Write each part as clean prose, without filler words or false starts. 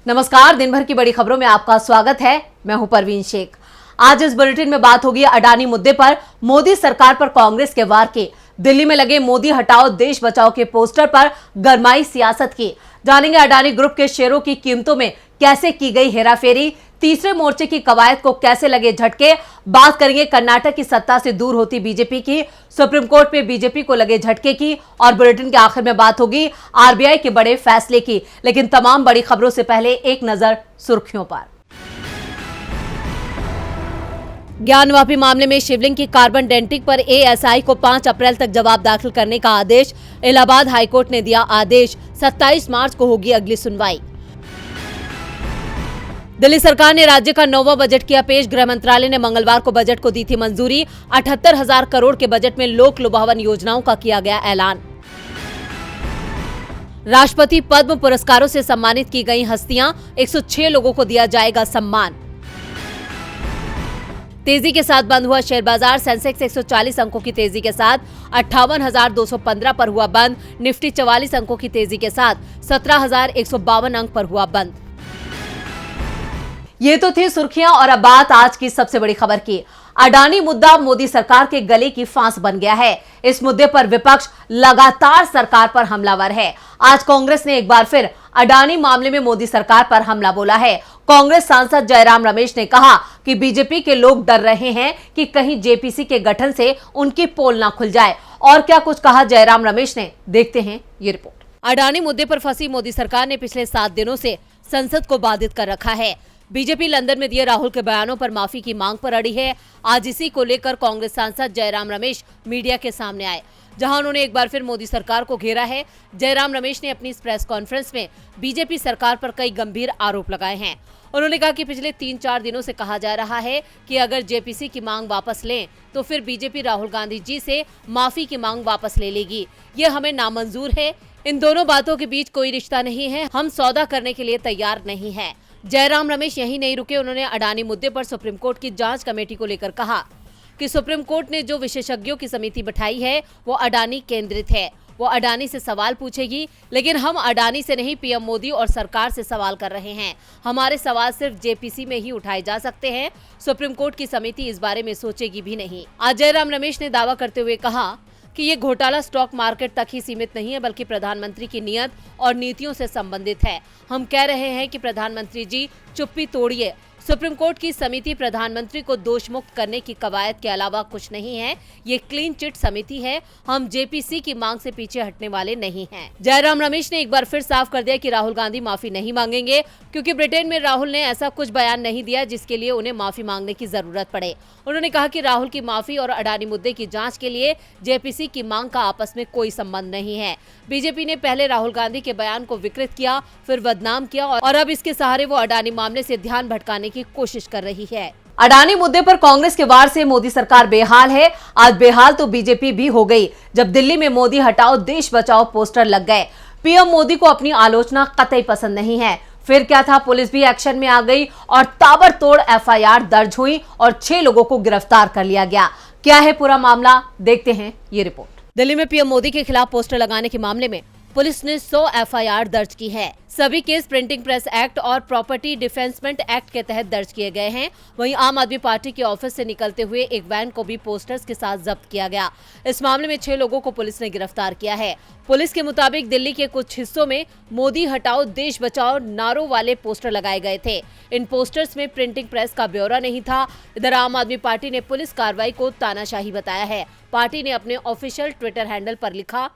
नमस्कार, दिन भर की बड़ी खबरों में आपका स्वागत है। मैं हूं परवीन शेख। आज इस बुलेटिन में बात होगी अडानी मुद्दे पर मोदी सरकार पर कांग्रेस के वार की। दिल्ली में लगे मोदी हटाओ देश बचाओ के पोस्टर पर गरमाई सियासत की। जानेंगे अडानी ग्रुप के शेयरों की कीमतों में कैसे की गई हेराफेरी, तीसरे मोर्चे की कवायद को कैसे लगे झटके। बात करेंगे कर्नाटक की सत्ता से दूर होती बीजेपी की, सुप्रीम कोर्ट में बीजेपी को लगे झटके की, और बुलेटिन के आखिर में बात होगी आरबीआई के बड़े फैसले की। लेकिन तमाम बड़ी खबरों से पहले एक नजर सुर्खियों पर। ज्ञानवापी मामले में शिवलिंग की कार्बन डेंटिंग पर एएसआई को 5 अप्रैल तक जवाब दाखिल करने का आदेश। इलाहाबाद हाईकोर्ट ने दिया आदेश, 27 मार्च को होगी अगली सुनवाई। दिल्ली सरकार ने राज्य का 9वां बजट किया पेश। गृह मंत्रालय ने मंगलवार को बजट को दी थी मंजूरी। 78,000 करोड़ के बजट में लोक लुभावन योजनाओं का किया गया ऐलान। राष्ट्रपति पद्म पुरस्कारों से सम्मानित की गई हस्तियां, 106 लोगों को दिया जाएगा सम्मान। तेजी के साथ बंद हुआ शेयर बाजार। सेंसेक्स 140 अंकों की तेजी के साथ 58,215 पर हुआ बंद। निफ्टी 44 अंकों की तेजी के साथ 17,152 अंक पर हुआ बंद। ये तो थी सुर्खियां और अब बात आज की सबसे बड़ी खबर की। अडानी मुद्दा मोदी सरकार के गले की फांस बन गया है। इस मुद्दे पर विपक्ष लगातार सरकार पर हमलावर है। आज कांग्रेस ने एक बार फिर अडानी मामले में मोदी सरकार पर हमला बोला है। कांग्रेस सांसद जयराम रमेश ने कहा कि बीजेपी के लोग डर रहे हैं कि कहीं जेपीसी के गठन से उनकी पोल ना खुल जाए। और क्या कुछ कहा जयराम रमेश ने, देखते हैं ये रिपोर्ट। अडानी मुद्दे पर फंसी मोदी सरकार ने पिछले 7 दिनों से संसद को बाधित कर रखा है। बीजेपी लंदन में दिए राहुल के बयानों पर माफी की मांग पर अड़ी है। आज इसी को लेकर कांग्रेस सांसद जयराम रमेश मीडिया के सामने आए, जहां उन्होंने एक बार फिर मोदी सरकार को घेरा है। जयराम रमेश ने अपनी इस प्रेस कॉन्फ्रेंस में बीजेपी सरकार पर कई गंभीर आरोप लगाए हैं। उन्होंने कहा कि पिछले 3-4 दिनों से कहा जा रहा है कि अगर जेपीसी की मांग वापस लें तो फिर बीजेपी राहुल गांधी जी से माफी की मांग वापस ले लेगी। ये हमें नामंजूर है। इन दोनों बातों के बीच कोई रिश्ता नहीं है। हम सौदा करने के लिए तैयार नहीं है। जयराम रमेश यही नहीं रुके। उन्होंने अडानी मुद्दे पर सुप्रीम कोर्ट की जांच कमेटी को लेकर कहा कि सुप्रीम कोर्ट ने जो विशेषज्ञों की समिति बैठाई है वो अडानी केंद्रित है। वो अडानी से सवाल पूछेगी, लेकिन हम अडानी से नहीं, पीएम मोदी और सरकार से सवाल कर रहे हैं। हमारे सवाल सिर्फ जेपीसी में ही उठाए जा सकते हैं। सुप्रीम कोर्ट की समिति इस बारे में सोचेगी भी नहीं। आज जयराम रमेश ने दावा करते हुए कहा कि ये घोटाला स्टॉक मार्केट तक ही सीमित नहीं है, बल्कि प्रधानमंत्री की नीयत और नीतियों से संबंधित है। हम कह रहे हैं कि प्रधानमंत्री जी चुप्पी तोड़िए। सुप्रीम कोर्ट की समिति प्रधानमंत्री को दोष मुक्त करने की कवायद के अलावा कुछ नहीं है। ये क्लीन चिट समिति है। हम जेपीसी की मांग से पीछे हटने वाले नहीं हैं। जयराम रमेश ने एक बार फिर साफ कर दिया कि राहुल गांधी माफी नहीं मांगेंगे, क्योंकि ब्रिटेन में राहुल ने ऐसा कुछ बयान नहीं दिया जिसके लिए उन्हें माफी मांगने की जरूरत पड़े। उन्होंने कहा कि राहुल की माफी और अडानी मुद्दे की जांच के लिए जेपीसी की मांग का आपस में कोई संबंध नहीं है। बीजेपी ने पहले राहुल गांधी के बयान को विकृत किया, फिर बदनाम किया और अब इसके सहारे वो अडानी मामले से ध्यान भटकाने की कोशिश कर रही है। अडानी मुद्दे पर कांग्रेस के वार से मोदी सरकार बेहाल है। आज बेहाल तो बीजेपी भी हो गई, जब दिल्ली में मोदी हटाओ देश बचाओ पोस्टर लग गए। पीएम मोदी को अपनी आलोचना कतई पसंद नहीं है। फिर क्या था, पुलिस भी एक्शन में आ गई और ताबड़तोड़ एफआईआर दर्ज हुई और 6 लोगों को गिरफ्तार कर लिया गया। क्या है पूरा मामला, देखते हैं ये रिपोर्ट। दिल्ली में पीएम मोदी के खिलाफ पोस्टर लगाने के मामले में पुलिस ने 100 एफआईआर दर्ज की है। सभी केस प्रिंटिंग प्रेस एक्ट और प्रॉपर्टी डिफेंसमेंट एक्ट के तहत दर्ज किए गए हैं। वहीं आम आदमी पार्टी के ऑफिस से निकलते हुए एक वैन को भी पोस्टर्स के साथ जब्त किया गया। इस मामले में 6 लोगों को पुलिस ने गिरफ्तार किया है। पुलिस के मुताबिक दिल्ली के कुछ हिस्सों में मोदी हटाओ देश बचाओ नारों वाले पोस्टर लगाए गए थे। इन पोस्टर्स में प्रिंटिंग प्रेस का ब्यौरा नहीं था। इधर आम आदमी पार्टी ने पुलिस कार्रवाई को तानाशाही बताया है। पार्टी ने अपने ऑफिशियल ट्विटर हैंडल पर लिखा,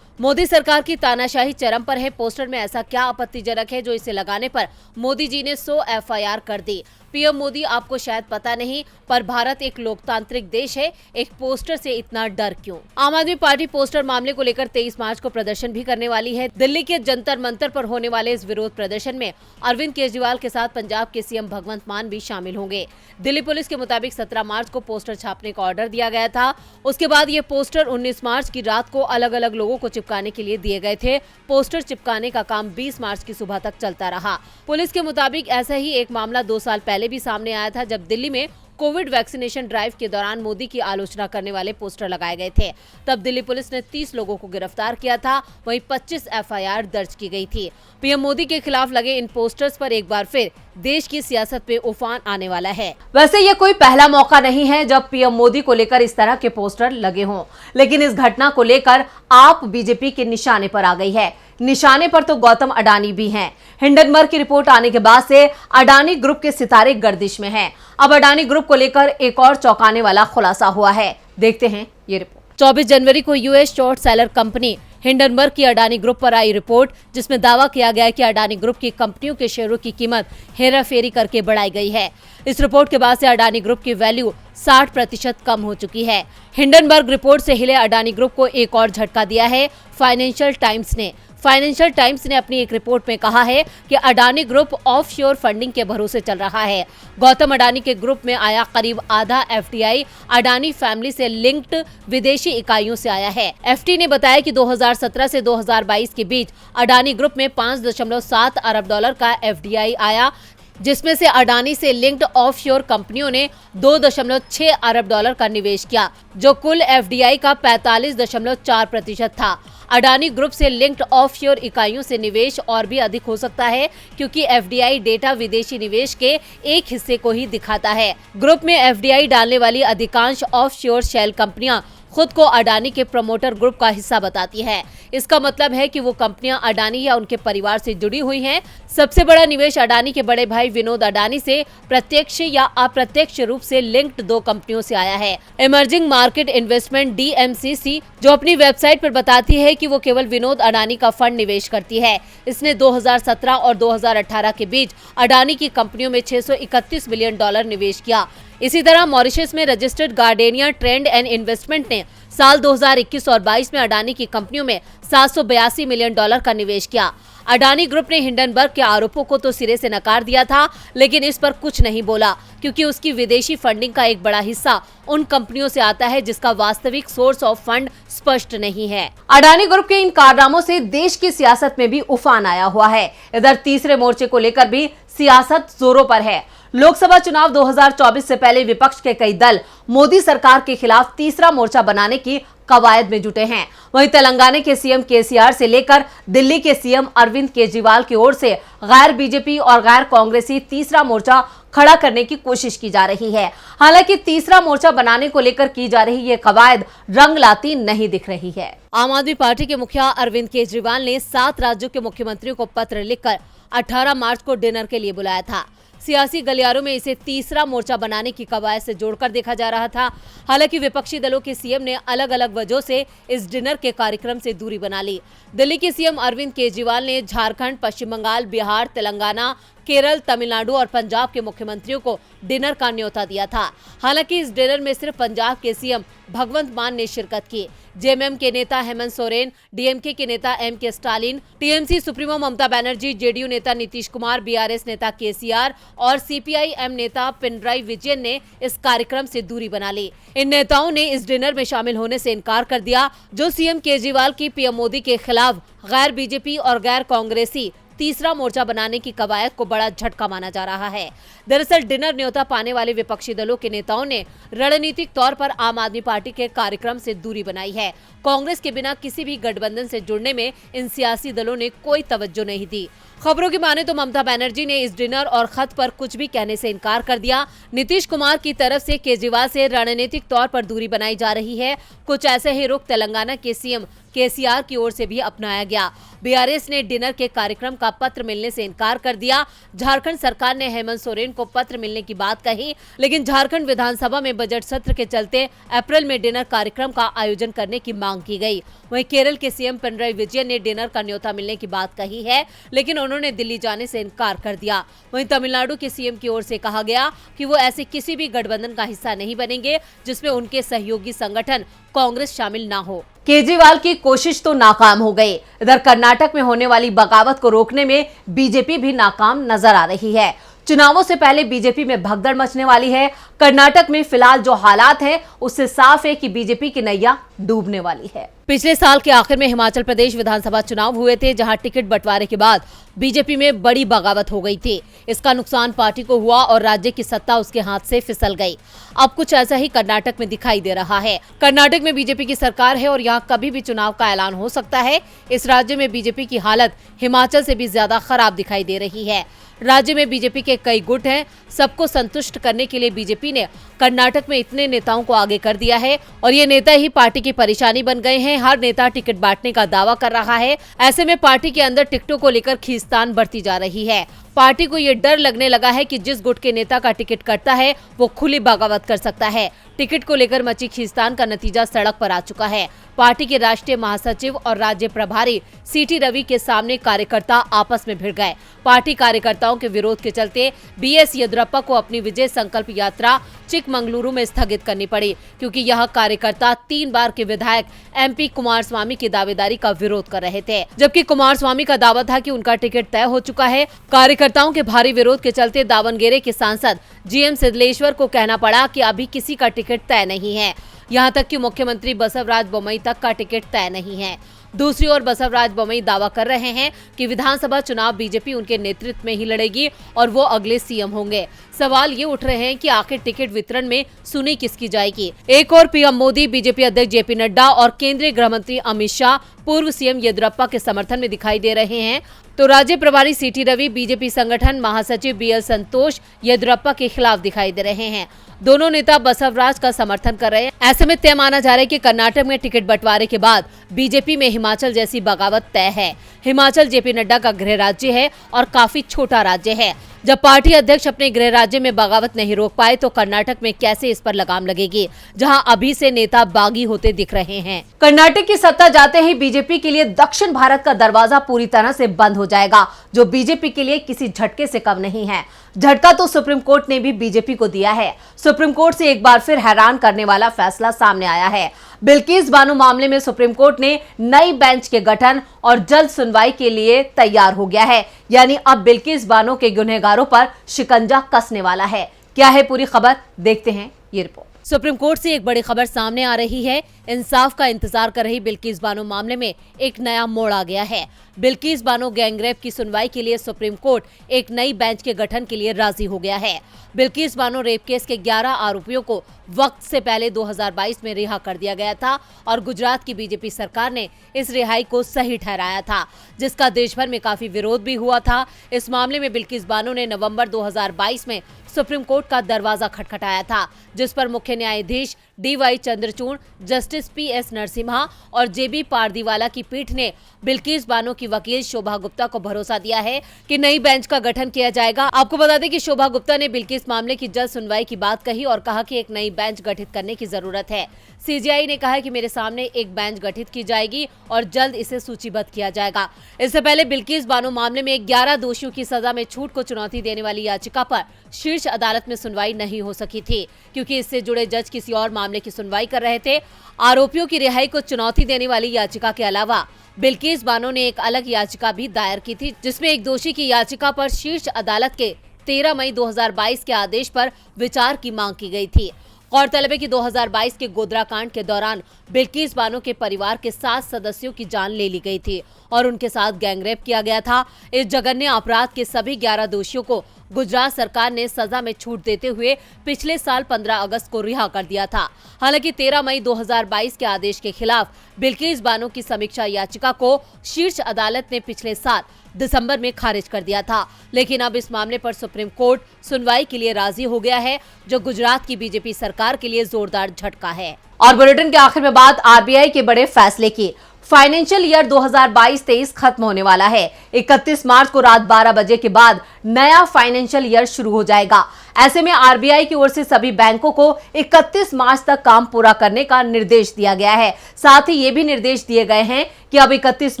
मोदी सरकार की तानाशाही चरम पर है। पोस्टर में ऐसा क्या आपत्तिजनक है जो इसे लगाने पर मोदी जी ने 100 एफआईआर कर दी। पीएम मोदी, आपको शायद पता नहीं, पर भारत एक लोकतांत्रिक देश है। एक पोस्टर से इतना डर क्यों? आम आदमी पार्टी पोस्टर मामले को लेकर 23 मार्च को प्रदर्शन भी करने वाली है। दिल्ली के जंतर मंतर पर होने वाले इस विरोध प्रदर्शन में अरविंद केजरीवाल के साथ पंजाब के सीएम भगवंत मान भी शामिल होंगे। दिल्ली पुलिस के मुताबिक 17 मार्च को पोस्टर छापने का ऑर्डर दिया गया था। उसके बाद ये पोस्टर 19 मार्च की रात को अलग अलग लोगों को चिपकाने के लिए दिए गए थे। पोस्टर चिपकाने का काम 20 मार्च की सुबह तक चलता रहा। पुलिस के मुताबिक ऐसा ही एक मामला 2 साल पहले भी सामने आया था, जब दिल्ली में कोविड वैक्सीनेशन ड्राइव के दौरान मोदी की आलोचना करने वाले पोस्टर लगाए गए थे। तब दिल्ली पुलिस ने 30 लोगों को गिरफ्तार किया था, वहीं 25 एफआईआर दर्ज की गई थी। पीएम मोदी के खिलाफ लगे इन पोस्टर्स पर एक बार फिर देश की सियासत पे उफान आने वाला है। वैसे ये कोई पहला मौका नहीं है जब पीएम मोदी को लेकर इस तरह के पोस्टर लगे हों, लेकिन इस घटना को लेकर आप बीजेपी के निशाने पर आ गई है। निशाने पर तो गौतम अडानी भी हैं। हिंडनबर्ग की रिपोर्ट आने के बाद से अडानी ग्रुप के सितारे गर्दिश में हैं। अब अडानी ग्रुप को लेकर एक और चौंकाने वाला खुलासा हुआ है। देखते हैं ये रिपोर्ट। 24 जनवरी को US short seller company Hindenburg की अडानी ग्रुप पर आई रिपोर्ट, जिसमें दावा किया गया है कि अडानी ग्रुप की कंपनियों के शेयरों की कीमत हेराफेरी करके बढ़ाई गई है। इस रिपोर्ट के बाद से अडानी ग्रुप की वैल्यू 60% कम हो चुकी है। हिंडनबर्ग रिपोर्ट से हिले अडानी ग्रुप को एक और झटका दिया है फाइनेंशियल टाइम्स ने अपनी एक रिपोर्ट में कहा है कि अडानी ग्रुप ऑफशोर फंडिंग के भरोसे चल रहा है। गौतम अडानी के ग्रुप में आया करीब आधा एफडीआई अडानी फैमिली से लिंक्ड विदेशी इकाइयों से आया है। एफटी ने बताया कि 2017 से 2022 के बीच अडानी ग्रुप में 5.7 अरब डॉलर का एफडीआई आया, जिसमें से अडानी से लिंक्ड ऑफशोर कंपनियों ने 2.6 अरब डॉलर का निवेश किया, जो कुल एफडीआई का 45.4% था। अडानी ग्रुप से लिंक्ड ऑफशोर इकाइयों से निवेश और भी अधिक हो सकता है, क्योंकि एफडीआई डेटा विदेशी निवेश के एक हिस्से को ही दिखाता है। ग्रुप में एफडीआई डालने वाली अधिकांश ऑफशोर शेल कंपनियां खुद को अडानी के प्रमोटर ग्रुप का हिस्सा बताती है। इसका मतलब है कि वो कंपनियां अडानी या उनके परिवार से जुड़ी हुई हैं। सबसे बड़ा निवेश अडानी के बड़े भाई विनोद अडानी से प्रत्यक्ष या अप्रत्यक्ष रूप से लिंक्ड 2 कंपनियों से आया है। इमर्जिंग मार्केट इन्वेस्टमेंट DMCC, जो अपनी वेबसाइट पर बताती है कि वो केवल विनोद अडानी का फंड निवेश करती है, इसने 2017 और 2018 के बीच अडानी की कंपनियों में $631 मिलियन निवेश किया। इसी तरह मॉरिशस में registered gardenia trend and investment ने साल 2021 और 22 में अडानी की कंपनियों में $782 मिलियन का निवेश किया। अडानी ग्रुप ने हिंडनबर्ग के आरोपों को तो सिरे से नकार दिया था, लेकिन इस पर कुछ नहीं बोला, क्योंकि उसकी विदेशी फंडिंग का एक बड़ा हिस्सा उन कंपनियों से आता है जिसका वास्तविक सोर्स ऑफ फंड स्पष्ट नहीं है। अडानी ग्रुप के इन कारनामों से देश की सियासत में भी उफान आया हुआ है। इधर तीसरे मोर्चे को लेकर भी सियासत जोरों पर है। लोकसभा चुनाव 2024 से पहले विपक्ष के कई दल मोदी सरकार के खिलाफ तीसरा मोर्चा बनाने की कवायद में जुटे हैं। वहीं तेलंगाना के सीएम केसीआर से लेकर दिल्ली के सीएम अरविंद केजरीवाल की ओर से गैर बीजेपी और गैर कांग्रेसी तीसरा मोर्चा खड़ा करने की कोशिश की जा रही है। हालांकि तीसरा मोर्चा बनाने को लेकर की जा रही ये कवायद रंग लाती नहीं दिख रही है। आम आदमी पार्टी के मुखिया अरविंद केजरीवाल ने 7 राज्यों के मुख्यमंत्रियों को पत्र लिखकर 18 मार्च को डिनर के लिए बुलाया था। सियासी गलियारों में इसे तीसरा मोर्चा बनाने की कवायद से जोड़कर देखा जा रहा था। हालांकि विपक्षी दलों के सीएम ने अलग अलग वजहों से इस डिनर के कार्यक्रम से दूरी बना ली। दिल्ली के सीएम अरविंद केजरीवाल ने झारखंड, पश्चिम बंगाल, बिहार, तेलंगाना, केरल, तमिलनाडु और पंजाब के मुख्यमंत्रियों को डिनर का न्योता दिया था। हालांकि इस डिनर में सिर्फ पंजाब के सीएम भगवंत मान ने शिरकत की। जेएमएम के नेता हेमंत सोरेन, डीएमके के नेता MK Stalin, TMC supremo Mamata Banerjee, JDU नेता नीतीश कुमार, बीआरएस नेता केसीआर और सीपीआईएम नेता पिनराई विजयन ने इस कार्यक्रम से दूरी बना ली। इन नेताओं ने इस डिनर में शामिल होने से इनकार कर दिया, जो सीएम केजरीवाल की पीएम मोदी के खिलाफ गैर बीजेपी और गैर कांग्रेसी तीसरा मोर्चा बनाने की कवायद को बड़ा झटका माना जा रहा है। दरअसल डिनर न्योता पाने वाले विपक्षी दलों के नेताओं ने रणनीतिक तौर पर आम आदमी पार्टी के कार्यक्रम से दूरी बनाई है। कांग्रेस के बिना किसी भी गठबंधन से जुड़ने में इन सियासी दलों ने कोई तवज्जो नहीं दी। खबरों की माने तो ममता बनर्जी ने इस डिनर और खत पर कुछ भी कहने से इनकार कर दिया। नीतीश कुमार की तरफ से केजरीवाल से रणनीतिक तौर पर दूरी बनाई जा रही है। कुछ ऐसे ही रुख तेलंगाना के सीएम केसीआर की ओर से भी अपनाया गया। बीआरएस ने डिनर के कार्यक्रम का पत्र मिलने से इनकार कर दिया। झारखंड सरकार ने हेमंत सोरेन को पत्र मिलने की बात कही, लेकिन झारखंड विधानसभा में बजट सत्र के चलते अप्रैल में डिनर कार्यक्रम का आयोजन करने की मांग की गई। वहीं केरल के सीएम पिनराई विजयन ने डिनर का न्योता मिलने की बात कही है, लेकिन उन्होंने दिल्ली जाने से इनकार कर दिया। वहीं तमिलनाडु के सीएम की ओर से कहा गया कि वो ऐसे किसी भी गठबंधन का हिस्सा नहीं बनेंगे जिसमें उनके सहयोगी संगठन कांग्रेस शामिल ना हो। केजरीवाल की कोशिश तो नाकाम हो गई। इधर कर्नाटक में होने वाली बगावत को रोकने में बीजेपी भी नाकाम नजर आ रही है। चुनावों से पहले बीजेपी में भगदड़ मचने वाली है। कर्नाटक में फिलहाल जो हालात हैं उससे साफ है कि बीजेपी की नैया डूबने वाली है। पिछले साल के आखिर में हिमाचल प्रदेश विधानसभा चुनाव हुए थे, जहां टिकट बंटवारे के बाद बीजेपी में बड़ी बगावत हो गई थी। इसका नुकसान पार्टी को हुआ और राज्य की सत्ता उसके हाथ से फिसल गई। अब कुछ ऐसा ही कर्नाटक में दिखाई दे रहा है। कर्नाटक में बीजेपी की सरकार है और यहां कभी भी चुनाव का ऐलान हो सकता है। इस राज्य में बीजेपी की हालत हिमाचल से भी ज्यादा खराब दिखाई दे रही है। राज्य में बीजेपी के कई गुट हैं। सबको संतुष्ट करने के लिए बीजेपी ने कर्नाटक में इतने नेताओं को आगे कर दिया है और ये नेता ही पार्टी की परेशानी बन गए हैं। हर नेता टिकट बांटने का दावा कर रहा है। ऐसे में पार्टी के अंदर टिकटों को लेकर खींचतान बढ़ती जा रही है। पार्टी को ये डर लगने लगा है कि जिस गुट के नेता का टिकट कटता है वो खुली बगावत कर सकता है। टिकट को लेकर मची खींचतान का नतीजा सड़क पर आ चुका है। पार्टी के राष्ट्रीय महासचिव और राज्य प्रभारी सीटी रवि के सामने कार्यकर्ता आपस में भिड़ गए। पार्टी कार्यकर्ताओं के विरोध के चलते बीएस येदियुरप्पा को अपनी विजय संकल्प यात्रा चिकमंगलुरु में स्थगित करनी पड़ी, क्योंकि यह कार्यकर्ता 3 बार के विधायक एमपी कुमारस्वामी की दावेदारी का विरोध कर रहे थे, जबकि कुमारस्वामी का दावा था कि उनका टिकट तय हो चुका है। कार्यकर्ताओं के भारी विरोध के चलते दावणगेरे के सांसद जीएम सिद्धलेश्वर को कहना पड़ा कि अभी किसी का टिकट तय नहीं है। यहाँ तक कि मुख्यमंत्री बसवराज बोम्मई तक का टिकट तय नहीं है। दूसरी ओर बसवराज बोम्मई दावा कर रहे हैं कि विधानसभा चुनाव बीजेपी उनके नेतृत्व में ही लड़ेगी और वो अगले सीएम होंगे। सवाल ये उठ रहे हैं कि आखिर टिकट वितरण में सुनी किसकी जाएगी। एक और पीएम मोदी, बीजेपी अध्यक्ष जेपी नड्डा और केंद्रीय गृह मंत्री अमित शाह पूर्व सीएम येदियुरप्पा के समर्थन में दिखाई दे रहे हैं, तो राज्य प्रभारी सीटी रवि, बीजेपी संगठन महासचिव बीएल संतोष येदियुरप्पा के खिलाफ दिखाई दे रहे हैं। दोनों नेता बसवराज का समर्थन कर रहे हैं। ऐसे में तय माना जा रहा है कि कर्नाटक में टिकट बंटवारे के बाद बीजेपी में हिमाचल जैसी बगावत तय है। हिमाचल जेपी नड्डा का गृह राज्य है और काफी छोटा राज्य है। जब पार्टी अध्यक्ष अपने गृह राज्य में बगावत नहीं रोक पाए तो कर्नाटक में कैसे इस पर लगाम लगेगी, जहां अभी से नेता बागी होते दिख रहे हैं। कर्नाटक की सत्ता जाते ही बीजेपी के लिए दक्षिण भारत का दरवाजा पूरी तरह से बंद हो जाएगा, जो बीजेपी के लिए किसी झटके से कम नहीं है। झटका तो सुप्रीम कोर्ट ने भी बीजेपी को दिया है। सुप्रीम कोर्ट से एक बार फिर हैरान करने वाला फैसला सामने आया है। बिल्किस बानो मामले में सुप्रीम कोर्ट ने नई बेंच के गठन और जल्द सुनवाई के लिए तैयार हो गया है। यानी अब बिल्किस बानो के गुनहगारों पर शिकंजा कसने वाला है। क्या है पूरी खबर, देखते हैं ये रिपोर्ट। सुप्रीम कोर्ट से एक बड़ी खबर सामने आ रही है। इंसाफ का इंतजार कर रही बिल्किस बानो मामले में एक नया मोड़ आ गया है। बिल्किस बानो गैंगरेप की सुनवाई के लिए सुप्रीम कोर्ट एक नई बेंच के गठन के लिए राजी हो गया है। बिल्किस बानो रेप केस के 11 आरोपियों को वक्त से पहले 2022 में रिहा कर दिया गया था और गुजरात की बीजेपी सरकार ने इस रिहाई को सही ठहराया था, जिसका देश भर में काफी विरोध भी हुआ था। इस मामले में बिल्किस बानो ने नवंबर 2022 में सुप्रीम कोर्ट का दरवाजा खटखटाया था, जिस पर मुख्य न्यायाधीश DY Chandrachud, justice PS Narasimha और जेबी पारदीवाला की पीठ ने बिल्किस बानो की वकील शोभा गुप्ता को भरोसा दिया है कि नई बेंच का गठन किया जाएगा। आपको बता दें कि शोभा गुप्ता ने बिल्किस मामले की जल्द सुनवाई की बात कही और कहा कि एक नई बेंच गठित करने की जरूरत है। सीजीआई ने कहा है कि मेरे सामने एक बेंच गठित की जाएगी और जल्द इसे सूचीबद्ध किया जाएगा। इससे पहले बिल्किस बानो मामले में 11 दोषियों की सजा में छूट को चुनौती देने वाली याचिका पर शीर्ष अदालत में सुनवाई नहीं हो सकी थी, क्योंकि इससे जुड़े जज किसी और मामले की सुनवाई कर रहे थे। आरोपियों की रिहाई को चुनौती देने वाली याचिका के अलावा बिल्किस बानो ने एक अलग याचिका भी दायर की थी, जिसमें एक दोषी की याचिका पर शीर्ष अदालत के 13 मई 2022 के आदेश पर विचार की मांग की गई थी। गौरतलब है कि 2022 के गोधरा कांड के दौरान बिल्किस बानो के परिवार के 7 सदस्यों की जान ले ली गई थी और उनके साथ गैंगरेप किया गया था। इस जघन्य अपराध के सभी 11 दोषियों को गुजरात सरकार ने सजा में छूट देते हुए पिछले साल 15 अगस्त को रिहा कर दिया था। हालांकि 13 मई 2022 के आदेश के खिलाफ बिल्किस बानो की समीक्षा याचिका को शीर्ष अदालत ने पिछले साल दिसंबर में खारिज कर दिया था, लेकिन अब इस मामले पर सुप्रीम कोर्ट सुनवाई के लिए राजी हो गया है, जो गुजरात की बीजेपी सरकार के लिए जोरदार झटका है। और बुलेटिन के आखिर में बात आरबीआई के बड़े फैसले की। फाइनेंशियल ईयर 2022-23 खत्म होने वाला है। 31 मार्च को रात 12 बजे के बाद नया फाइनेंशियल ईयर शुरू हो जाएगा। ऐसे में आरबीआई की ओर से सभी बैंकों को 31 मार्च तक काम पूरा करने का निर्देश दिया गया है। साथ ही ये भी निर्देश दिए गए हैं कि अब 31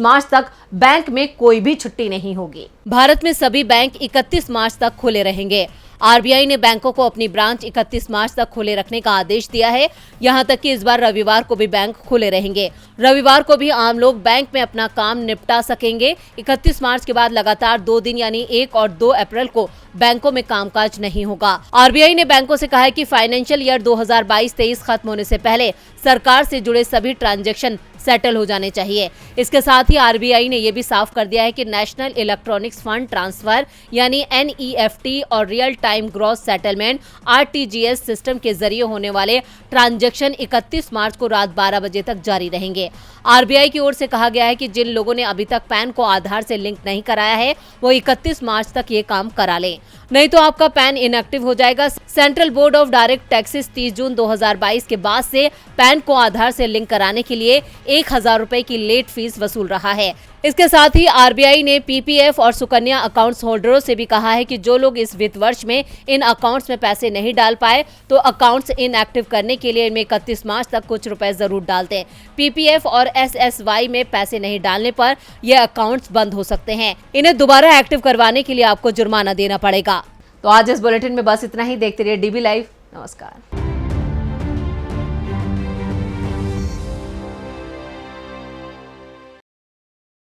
मार्च तक बैंक में कोई भी छुट्टी नहीं होगी। भारत में सभी बैंक 31 मार्च तक खुले रहेंगे। आरबीआई ने बैंकों को अपनी ब्रांच 31 मार्च तक खुले रखने का आदेश दिया है। यहां तक कि इस बार रविवार को भी बैंक खुले रहेंगे। रविवार को भी आम लोग बैंक में अपना काम निपटा सकेंगे। 31 मार्च के बाद लगातार 2 दिन यानी 1 और 2 अप्रैल को बैंकों में कामकाज नहीं होगा। आरबीआई ने बैंकों से कहा है कि फाइनेंशियल ईयर 2022-23 खत्म होने से पहले सरकार से जुड़े सभी ट्रांजैक्शन सेटल हो जाने चाहिए। इसके साथ ही आरबीआई ने यह भी साफ कर दिया है कि नेशनल इलेक्ट्रॉनिक्स फंड ट्रांसफर यानी एनईएफटी और real time gross settlement RTGS system के जरिए होने वाले ट्रांजैक्शन 31 मार्च को रात 12 बजे तक जारी रहेंगे। आरबीआई की ओर से कहा गया है कि जिन लोगों ने अभी तक पैन को आधार से लिंक नहीं कराया है वो 31 मार्च तक ये काम करा लें, नहीं तो आपका पैन इनएक्टिव हो जाएगा। Central board of direct taxes 30 जून 2022 के बाद से पैन को आधार से लिंक कराने के लिए 1000 रुपए की लेट फीस वसूल रहा है। इसके साथ ही आरबीआई ने पीपीएफ और सुकन्या अकाउंट्स होल्डरों से भी कहा है कि जो लोग इस वित्त वर्ष में इन अकाउंट्स में पैसे नहीं डाल पाए तो अकाउंट्स इनएक्टिव करने के लिए इनमें 31 मार्च तक कुछ रुपए जरूर डाल दें। पीपीएफ और एसएसवाई में पैसे नहीं डालने पर यह अकाउंट्स बंद हो सकते हैं। इन्हें दोबारा एक्टिव करवाने के लिए आपको जुर्माना देना पड़ेगा। तो आज इस बुलेटिन में बस इतना ही। देखते रहिए डीबी लाइव। नमस्कार।